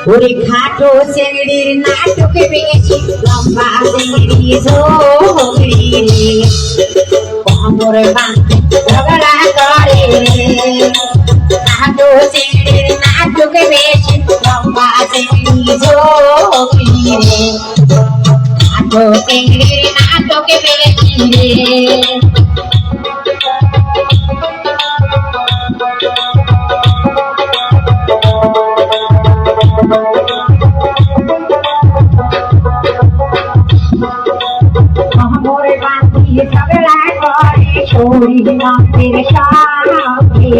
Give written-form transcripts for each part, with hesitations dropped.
ওরে খাটো চেংড়ির নাটক বেশি লম্বা চেংড়ি ঝোকরি রে কোমর বাঁধে ঝগড়া করে খাটো চেংড়ির নাটক বেশি লম্বা চেংড়ি ঝোকরি রে খাটো চেংড়ির নাটক বেশি রে ঝগড়া করে শরীর নামের সাথে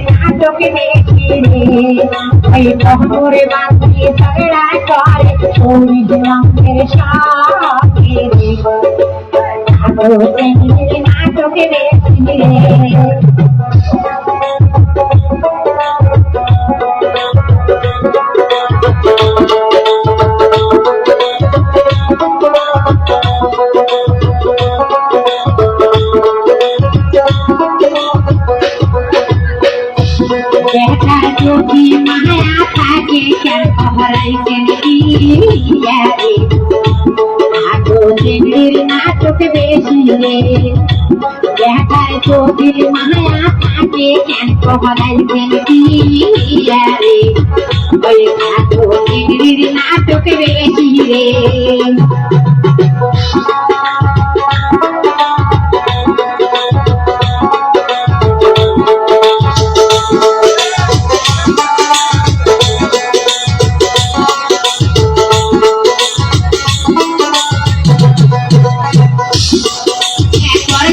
নাটক বেশি রে ওই কোমরে বাঁধি ঝগড়া করে শরীর নামের সাথে নাটক বেশি রে দেখা যদি মায়া থাকে কেন হরাইছেন রে আগো চেংড়ির নাটক বেশি রে দেখা যদি মায়া থাকে কেন হরাইছেন রে ওই আগো চেংড়ির নাটক বেশি রে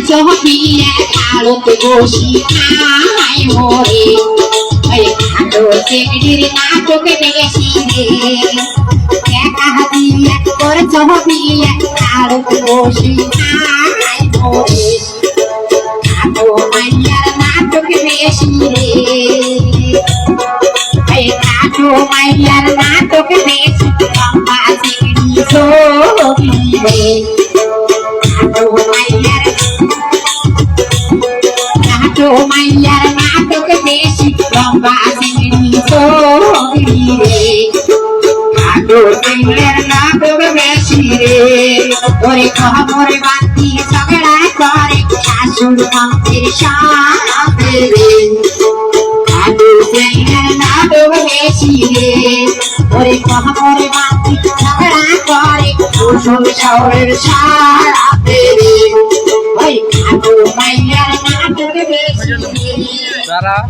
চহকিয়া আলোতে বসি আয় মোরে ওই খাটো চেংড়ির নাটক বেশি রে একা হাতিয়া তোর চহকিয়া আলোতে বসি আয় মোরে খাটো মাইয়ার নাটক বেশি রে ওই খাটো মাইয়ার নাটক বেশি লম্বা চেংড়ি ঝোকরি রে খাটো মাইয়ার মাইয়ার নাটক বেশি লম্বা চেংড়ি ঝোকরি রে খাটো চেংড়ির নাটক বেশি রে ওরে কোমর বাঁধি ঝগড়া করে শাশুড় মন্ত্রীর সাথে রে খাটো চেংড়ির নাটক বেশি রে ওরে কোমর বাঁধি ঝগড়া করে শ্বশুর শাশুড়ির সাথে রে ওই খাটো মাইয়ার নাটক বেশি রে Sarah.